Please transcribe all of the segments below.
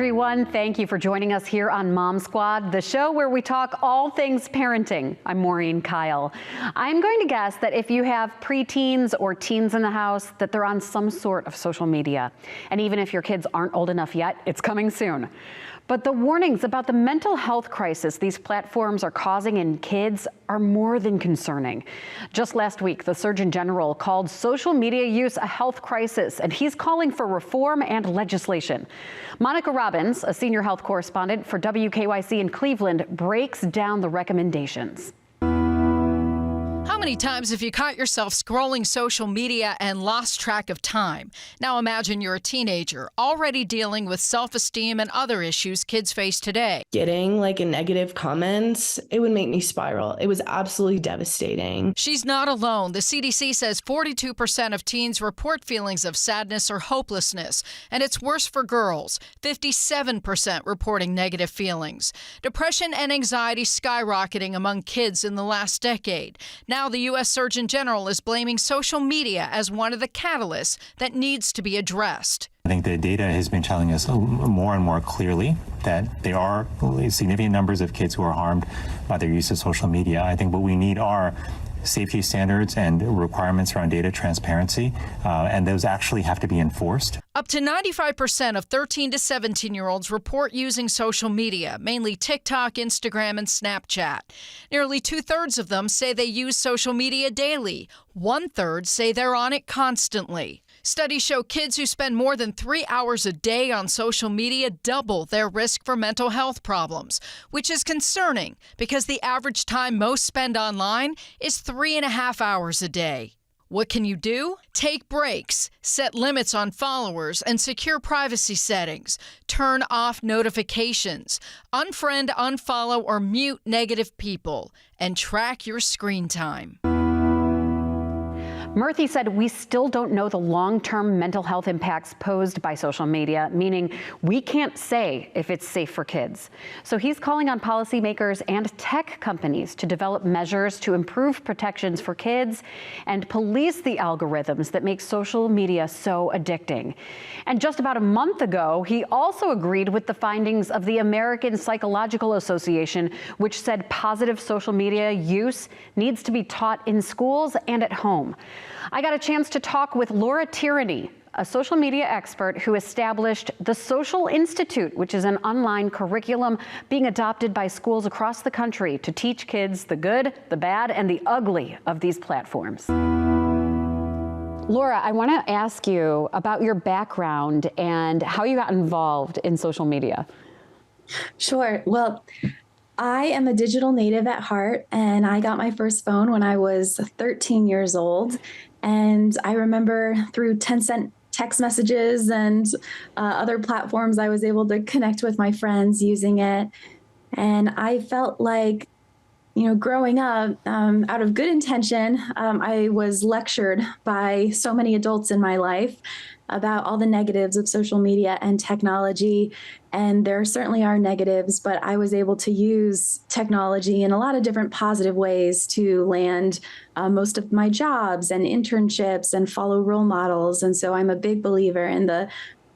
everyone. Thank you for joining us here on Mom Squad, the show where we talk all things parenting. I'm Maureen Kyle. I'm going to guess that if you have preteens or teens in the house, that they're on some sort of social media. And even if your kids aren't old enough yet, it's coming soon. But the warnings about the mental health crisis these platforms are causing in kids are more than concerning. Just last week, the Surgeon General called social media use a health crisis, and he's calling for reform and legislation. Monica Robbins, a senior health correspondent for WKYC in Cleveland, breaks down the recommendations. How many times have you caught yourself scrolling social media and lost track of time? Now imagine you're a teenager already dealing with self-esteem and other issues kids face today. Getting a negative comment, it would make me spiral. It was absolutely devastating. She's not alone. The CDC says 42% of teens report feelings of sadness or hopelessness, and it's worse for girls, 57% reporting negative feelings. Depression and anxiety skyrocketing among kids in the last decade. Now the U.S. Surgeon General is blaming social media as one of the catalysts that needs to be addressed. I think the data has been telling us more and more clearly that there are significant numbers of kids who are harmed by their use of social media. I think what we need are safety standards and requirements around data transparency, and those actually have to be enforced. Up to 95% of 13 to 17-year-olds report using social media, mainly TikTok, Instagram, and Snapchat. Nearly 2/3 of them say they use social media daily. 1/3 say they're on it constantly. Studies show kids who spend more than 3 hours a day on social media double their risk for mental health problems, which is concerning because the average time most spend online is 3.5 hours a day. What can you do? Take breaks, set limits on followers, and secure privacy settings. Turn off notifications, unfriend, unfollow, or mute negative people, and track your screen time. Murthy said we still don't know the long-term mental health impacts posed by social media, meaning we can't say if it's safe for kids. So he's calling on policymakers and tech companies to develop measures to improve protections for kids and police the algorithms that make social media so addicting. And just about a month ago, he also agreed with the findings of the American Psychological Association, which said positive social media use needs to be taught in schools and at home. I got a chance to talk with Laura Tierney, a social media expert who established the Social Institute, which is an online curriculum being adopted by schools across the country to teach kids the good, the bad, and the ugly of these platforms. Laura, I want to ask you about your background and how you got involved in social media. Sure. Well, I am a digital native at heart, and I got my first phone when I was 13 years old. And I remember through 10-cent text messages and other platforms, I was able to connect with my friends using it. And I felt like, growing up, out of good intention, I was lectured by so many adults in my life about all the negatives of social media and technology. And there certainly are negatives, but I was able to use technology in a lot of different positive ways to land most of my jobs and internships and follow role models. And so I'm a big believer in the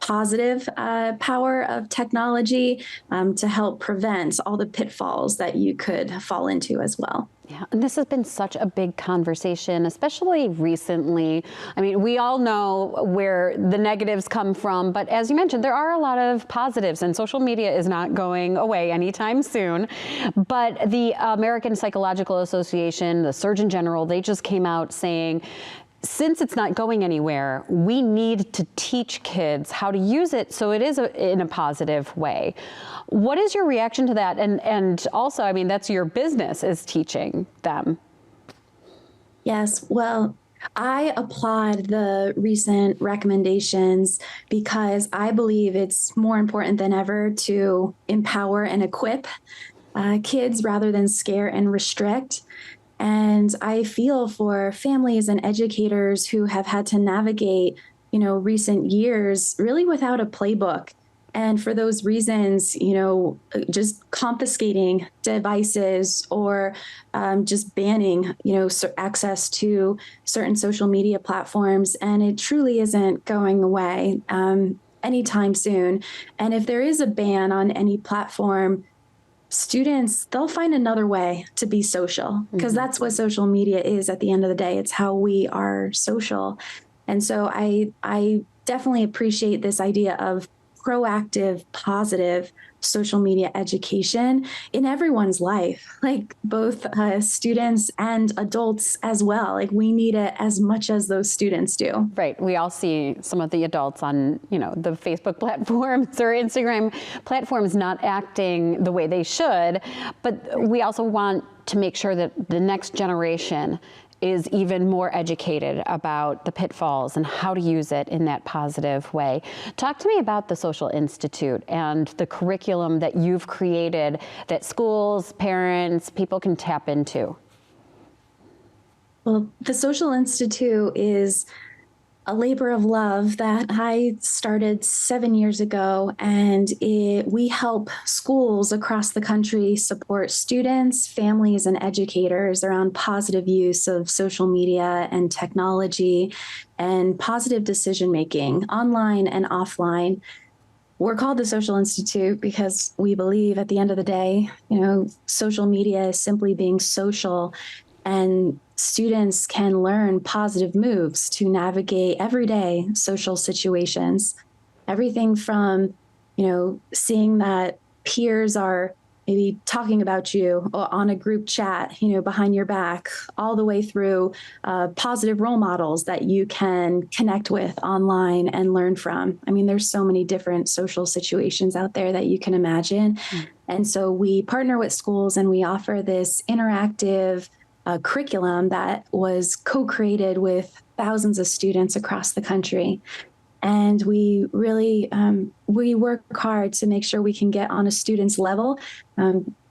positive power of technology to help prevent all the pitfalls that you could fall into as well. Yeah, and this has been such a big conversation, especially recently. I mean, we all know where the negatives come from, but as you mentioned, there are a lot of positives, and social media is not going away anytime soon. But the American Psychological Association, the Surgeon General, they just came out saying, since it's not going anywhere, we need to teach kids how to use it so it is in a positive way. What is your reaction to that? And also, I mean, that's your business, is teaching them. Yes, well, I applaud the recent recommendations because I believe it's more important than ever to empower and equip kids rather than scare and restrict. And I feel for families and educators who have had to navigate, recent years really without a playbook. And for those reasons, just confiscating devices or just banning, access to certain social media platforms. And it truly isn't going away. anytime soon. And if there is a ban on any platform, students, they'll find another way to be social, because that's what social media is at the end of the day. It's how we are social. And so I definitely appreciate this idea of proactive, positive social media education in everyone's life, like both students and adults as well. Like we need it as much as those students do. Right. We all see some of the adults on, the Facebook platforms or Instagram platforms not acting the way they should, but we also want to make sure that the next generation is even more educated about the pitfalls and how to use it in that positive way. Talk to me about the Social Institute and the curriculum that you've created that schools, parents, people can tap into. Well, the Social Institute is a labor of love that I started 7 years ago, and we help schools across the country support students, families, and educators around positive use of social media and technology and positive decision making online and offline. We're called the Social Institute because we believe at the end of the day, social media is simply being social, and students can learn positive moves to navigate everyday social situations. Everything from, seeing that peers are maybe talking about you on a group chat, behind your back, all the way through positive role models that you can connect with online and learn from. I mean, there's so many different social situations out there that you can imagine. And so we partner with schools and we offer this interactive curriculum that was co-created with thousands of students across the country. And we really, we work hard to make sure we can get on a student's level.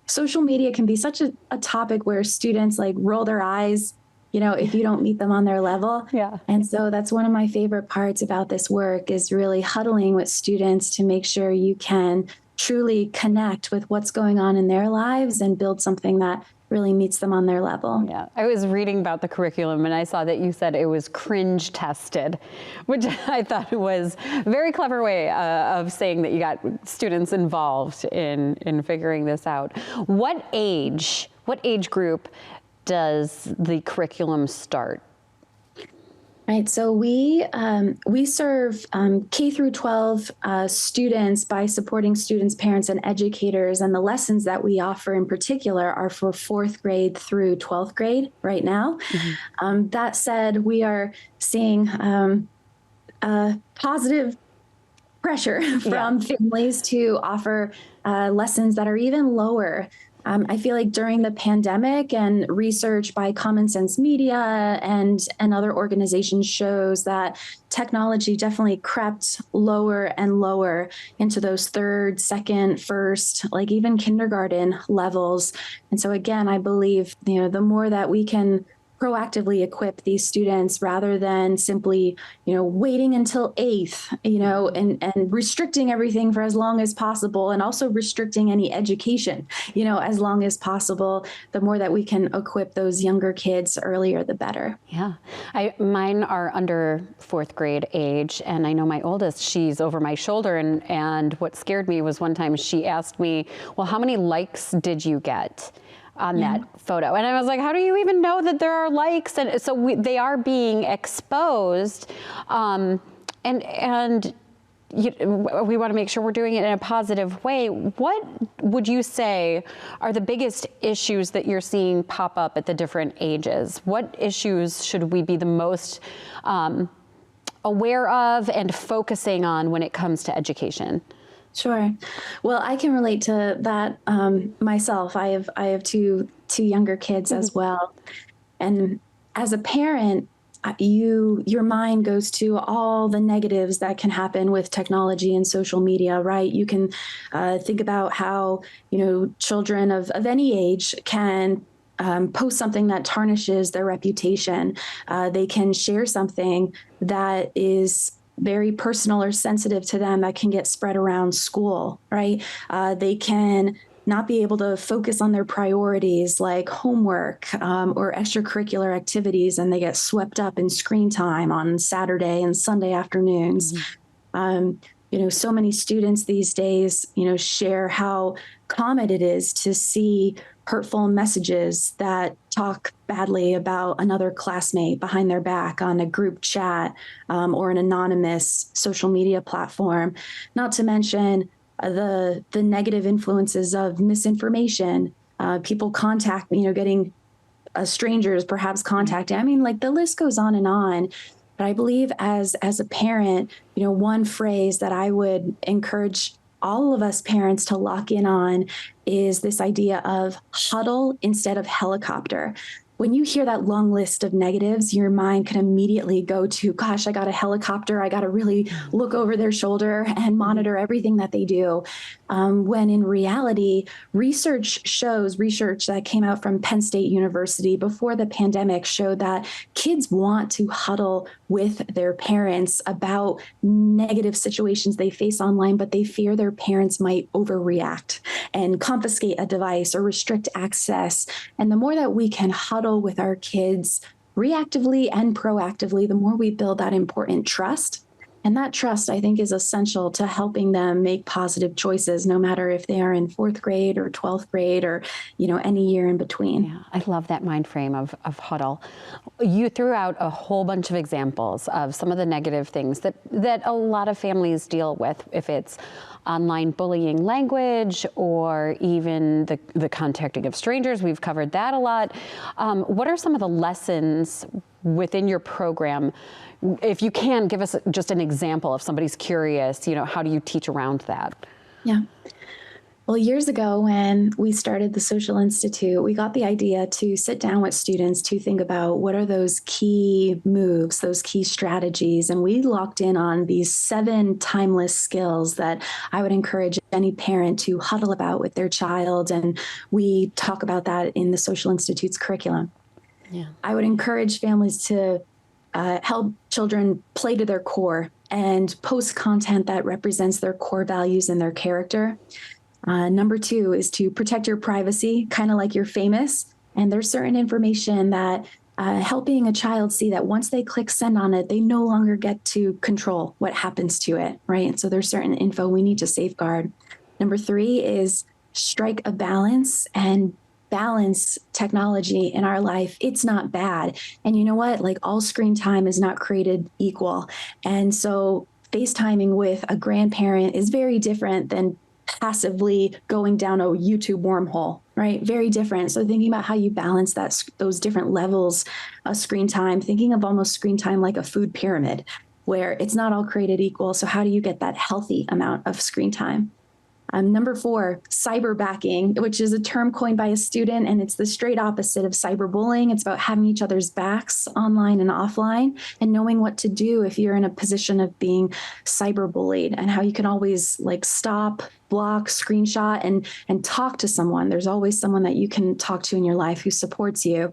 Social media can be such a topic where students roll their eyes, if you don't meet them on their level. Yeah. And so that's one of my favorite parts about this work, is really huddling with students to make sure you can truly connect with what's going on in their lives and build something that really meets them on their level. Yeah, I was reading about the curriculum and I saw that you said it was cringe tested, which I thought was a very clever way of saying that you got students involved in figuring this out. What age group does the curriculum start? Right. So we serve K through 12 students by supporting students, parents, and educators. And the lessons that we offer in particular are for 4th grade through 12th grade right now. That said, we are seeing positive pressure from families to offer lessons that are even lower. I feel like during the pandemic, and research by Common Sense Media and other organizations shows that technology definitely crept lower and lower into those 3rd, 2nd, 1st, even kindergarten levels. And so again, I believe, the more that we can proactively equip these students rather than simply, waiting until 8th, and restricting everything for as long as possible, and also restricting any education, as long as possible. The more that we can equip those younger kids earlier, the better. Yeah, mine are under 4th grade age, and I know my oldest, she's over my shoulder, and what scared me was one time she asked me, well, how many likes did you get on that photo? And I was like, how do you even know that there are likes? And so they are being exposed, and we want to make sure we're doing it in a positive way. What would you say are the biggest issues that you're seeing pop up at the different ages? What issues should we be the most aware of and focusing on when it comes to education? Sure. Well, I can relate to that myself. I have two younger kids as well. And as a parent, your mind goes to all the negatives that can happen with technology and social media, right? You can think about how, children of any age can post something that tarnishes their reputation. They can share something that is very personal or sensitive to them that can get spread around school, right? They can not be able to focus on their priorities like homework or extracurricular activities, and they get swept up in screen time on Saturday and Sunday afternoons. So many students these days, share how common it is to see hurtful messages that talk badly about another classmate behind their back on a group chat or an anonymous social media platform, not to mention the negative influences of misinformation, people getting strangers perhaps contacting. I mean, like the list goes on and on. But I believe as a parent, one phrase that I would encourage all of us parents to lock in on is this idea of huddle instead of helicopter. When you hear that long list of negatives, your mind can immediately go to, gosh, I got a helicopter. I got to really look over their shoulder and monitor everything that they do. When in reality, research that came out from Penn State University before the pandemic showed that kids want to huddle with their parents about negative situations they face online, but they fear their parents might overreact and confiscate a device or restrict access. And the more that we can huddle with our kids reactively and proactively, the more we build that important trust. And that trust, I think, is essential to helping them make positive choices, no matter if they are in 4th grade or 12th grade or, any year in between. Yeah, I love that mind frame of huddle. You threw out a whole bunch of examples of some of the negative things that a lot of families deal with, if it's online bullying language or even the contacting of strangers. We've covered that a lot. What are some of the lessons within your program? If you can give us just an example, if somebody's curious, how do you teach around that? Yeah. Well, years ago when we started the Social Institute, we got the idea to sit down with students to think about what are those key moves, those key strategies. And we locked in on these 7 timeless skills that I would encourage any parent to huddle about with their child. And we talk about that in the Social Institute's curriculum. Yeah. I would encourage families to help children play to their core and post content that represents their core values and their character. Number 2 is to protect your privacy, kind of like you're famous. And there's certain information that helping a child see that once they click send on it, they no longer get to control what happens to it, right? And so there's certain info we need to safeguard. Number 3 is strike a balance and balance technology in our life. It's not bad. And you know what? Like all screen time is not created equal. And so FaceTiming with a grandparent is very different than passively going down a YouTube wormhole, right? Very different. So thinking about how you balance those different levels of screen time, thinking of almost screen time like a food pyramid where it's not all created equal. So how do you get that healthy amount of screen time? Number 4, cyberbacking, which is a term coined by a student, and it's the straight opposite of cyberbullying. It's about having each other's backs online and offline and knowing what to do if you're in a position of being cyberbullied and how you can always stop, block, screenshot, and talk to someone. There's always someone that you can talk to in your life who supports you.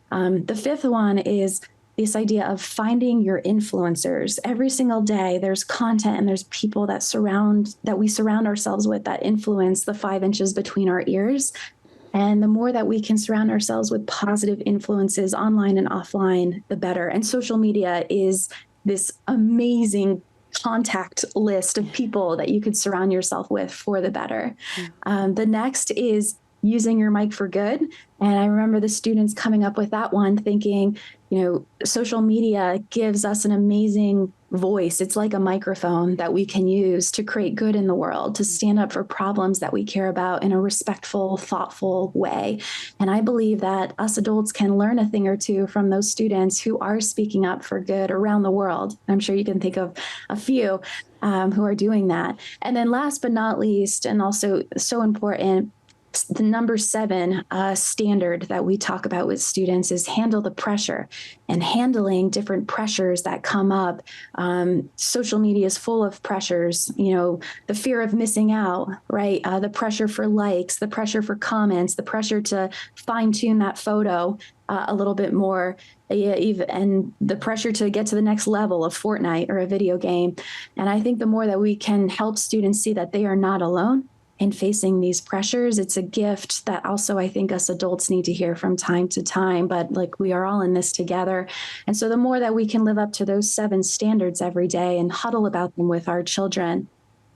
The 5th one is this idea of finding your influencers. Every single day, there's content and there's people that we surround ourselves with that influence the 5 inches between our ears. And the more that we can surround ourselves with positive influences online and offline, the better. And social media is this amazing contact list of people that you could surround yourself with for the better. The next is using your mic for good. And I remember the students coming up with that one thinking, social media gives us an amazing voice. It's like a microphone that we can use to create good in the world, to stand up for problems that we care about in a respectful, thoughtful way. And I believe that us adults can learn a thing or two from those students who are speaking up for good around the world. I'm sure you can think of a few who are doing that. And then last but not least, and also so important, the number 7 standard that we talk about with students is handle the pressure. And handling different pressures that come up. Social media is full of pressures, the fear of missing out, right? The pressure for likes, the pressure for comments, the pressure to fine tune that photo a little bit more, and the pressure to get to the next level of Fortnite or a video game. And I think the more that we can help students see that they are not alone in facing these pressures, it's a gift that also I think us adults need to hear from time to time, but we are all in this together. And so the more that we can live up to those 7 standards every day and huddle about them with our children,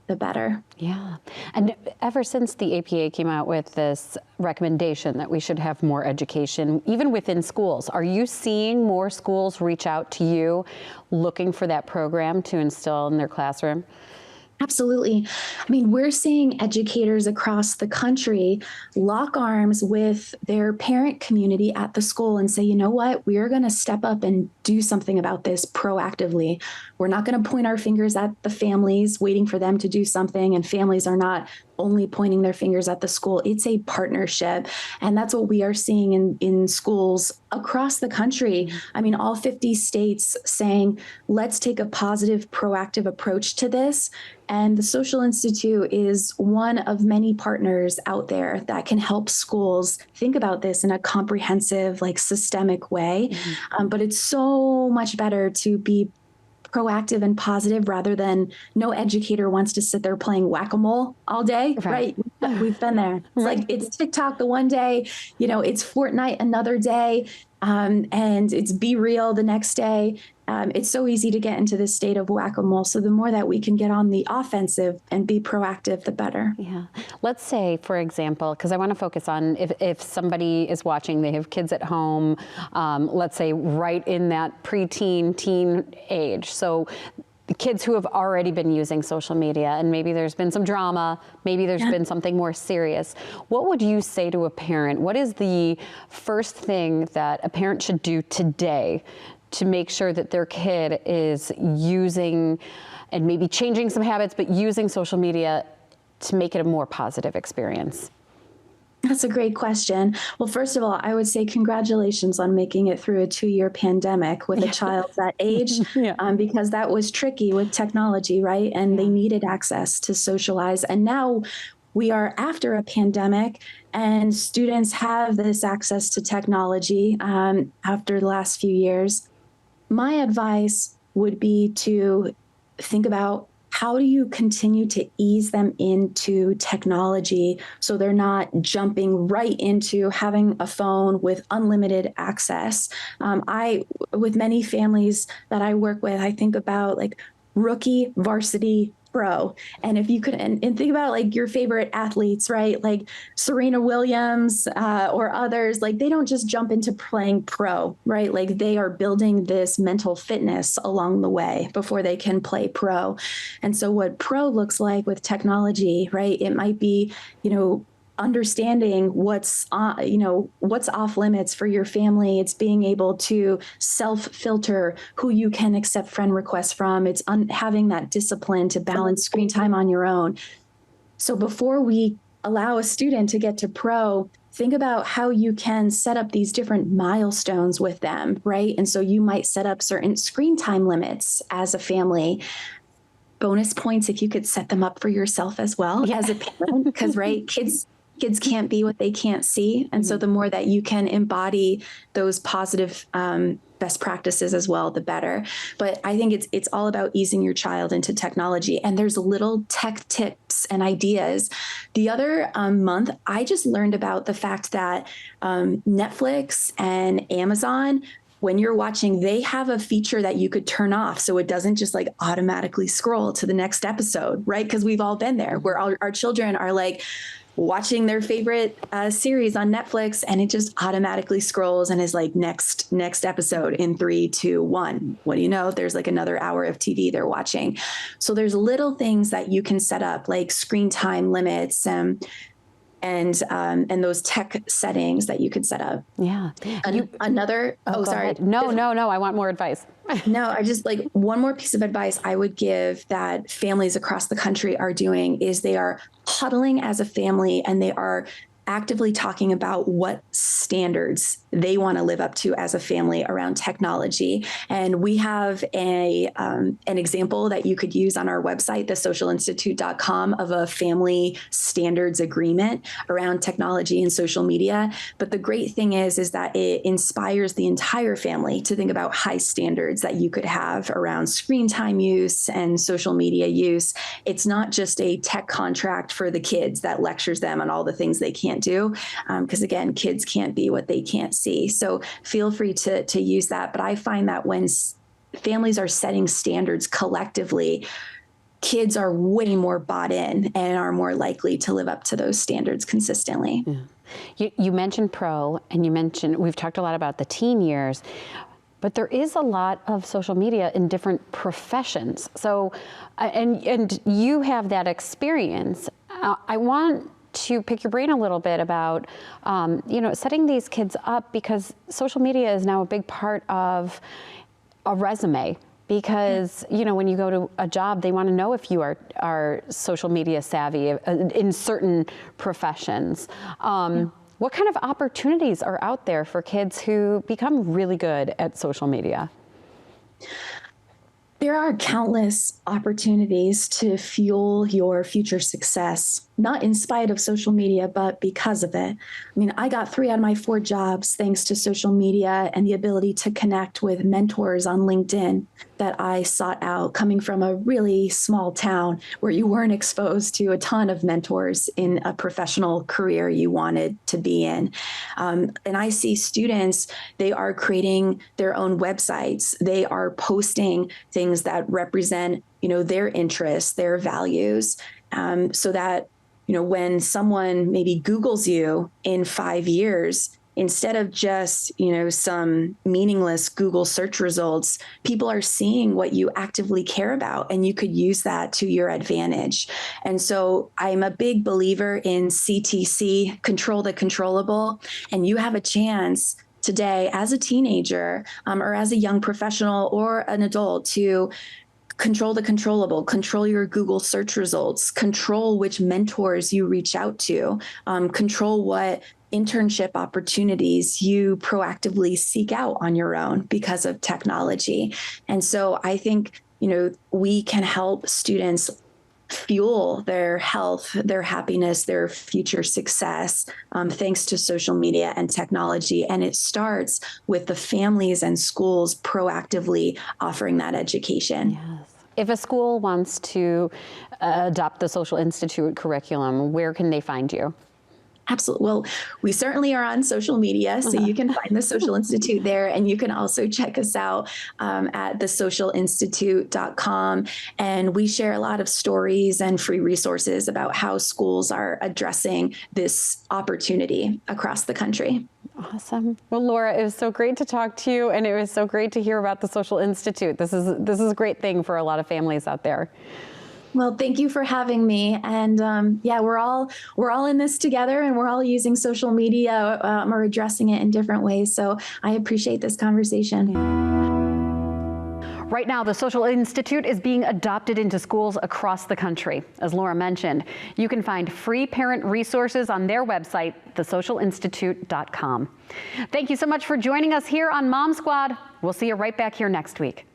the better. Yeah. And ever since the APA came out with this recommendation that we should have more education, even within schools, are you seeing more schools reach out to you looking for that program to instill in their classroom? Absolutely. I mean, we're seeing educators across the country lock arms with their parent community at the school and say, you know what, we are going to step up and do something about this proactively. We're not going to point our fingers at the families, waiting for them to do something, and families are not only pointing their fingers at the school. It's a partnership. And that's what we are seeing in schools across the country. I mean, all 50 states saying, let's take a positive, proactive approach to this. And the Social Institute is one of many partners out there that can help schools think about this in a comprehensive, like systemic way. But it's so much better to be proactive and positive rather than no educator wants to sit there playing whack-a-mole all day, right? We've been there. It's like, it's TikTok the one day, it's Fortnite another day, and it's Be Real the next day. It's so easy to get into this state of whack-a-mole. So the more that we can get on the offensive and be proactive, the better. Yeah. Let's say, for example, because I want to focus on if somebody is watching, they have kids at home, let's say right in that preteen, teen age. So the kids who have already been using social media and maybe there's been some drama, maybe there's been something more serious. What would you say to a parent? What is the first thing that a parent should do today to make sure that their kid is using and maybe changing some habits, but using social media to make it a more positive experience? That's a great question. Well, first of all, I would say congratulations on making it through a 2-year pandemic with a child that age, because that was tricky with technology, right? And they needed access to socialize. And now we are after a pandemic and students have this access to technology after the last few years. My advice would be to think about, how do you continue to ease them into technology so they're not jumping right into having a phone with unlimited access? With many families that I work with, I think about like rookie, varsity, pro. And if you could, and think about like your favorite athletes, right? Like Serena Williams or others, like they don't just jump into playing pro, right? Like they are building this mental fitness along the way before they can play pro. And so what pro looks like with technology, right? It might be, understanding what's off limits for your family. It's being able to self-filter who you can accept friend requests from. It's having that discipline to balance screen time on your own. So before we allow a student to get to pro, think about how you can set up these different milestones with them, right? And so you might set up certain screen time limits as a family. Bonus points if you could set them up for yourself as well as a parent, because kids can't be what they can't see. And so the more that you can embody those positive best practices as well, the better. But I think it's all about easing your child into technology. And there's little tech tips and ideas. The other month, I just learned about the fact that Netflix and Amazon, when you're watching, they have a feature that you could turn off so it doesn't just like automatically scroll to the next episode, right? Because we've all been there where our children are like watching their favorite series on Netflix and it just automatically scrolls and is like next episode in 3, 2, 1. What do you know? There's like another hour of TV they're watching. So there's little things that you can set up like screen time limits and those tech settings that you could set up. Yeah. Sorry. No, I want more advice. No, I just like one more piece of advice I would give that families across the country are doing is they are huddling as a family and they are actively talking about what standards they want to live up to as a family around technology. And we have an example that you could use on our website, thesocialinstitute.com, of a family standards agreement around technology and social media. But the great thing is that it inspires the entire family to think about high standards that you could have around screen time use and social media use. It's not just a tech contract for the kids that lectures them on all the things they can't do, because again, kids can't be what they can't see. So feel free to use that. But I find that when families are setting standards collectively, kids are way more bought in and are more likely to live up to those standards consistently. Yeah. You mentioned pro, and we've talked a lot about the teen years, but there is a lot of social media in different professions. So, and you have that experience. I want to pick your brain a little bit about, setting these kids up, because social media is now a big part of a resume. Because, when you go to a job, they want to know if you are social media savvy in certain professions. What kind of opportunities are out there for kids who become really good at social media? There are countless opportunities to fuel your future success, not in spite of social media, but because of it. I mean, I got 3 out of my 4 jobs thanks to social media and the ability to connect with mentors on LinkedIn that I sought out, coming from a really small town where you weren't exposed to a ton of mentors in a professional career you wanted to be in. And I see students, they are creating their own websites. They are posting things that represent, their interests, their values, so that, when someone maybe Googles you in 5 years, instead of just, some meaningless Google search results, people are seeing what you actively care about, and you could use that to your advantage. And so I'm a big believer in CTC, control the controllable, and you have a chance today as a teenager or as a young professional or an adult to control the controllable, control your Google search results, control which mentors you reach out to, control what internship opportunities you proactively seek out on your own because of technology. And so I think, we can help students fuel their health, their happiness, their future success, thanks to social media and technology. And it starts with the families and schools proactively offering that education. Yes. If a school wants to adopt the Social Institute curriculum, where can they find you? Absolutely. Well, we certainly are on social media, so you can find the Social Institute there, and you can also check us out at thesocialinstitute.com. And we share a lot of stories and free resources about how schools are addressing this opportunity across the country. Awesome. Well, Laura, it was so great to talk to you, and it was so great to hear about the Social Institute. This is a great thing for a lot of families out there. Well, thank you for having me. And we're all in this together, and we're all using social media or addressing it in different ways. So I appreciate this conversation. Right now, the Social Institute is being adopted into schools across the country. As Laura mentioned, you can find free parent resources on their website, thesocialinstitute.com. Thank you so much for joining us here on Mom Squad. We'll see you right back here next week.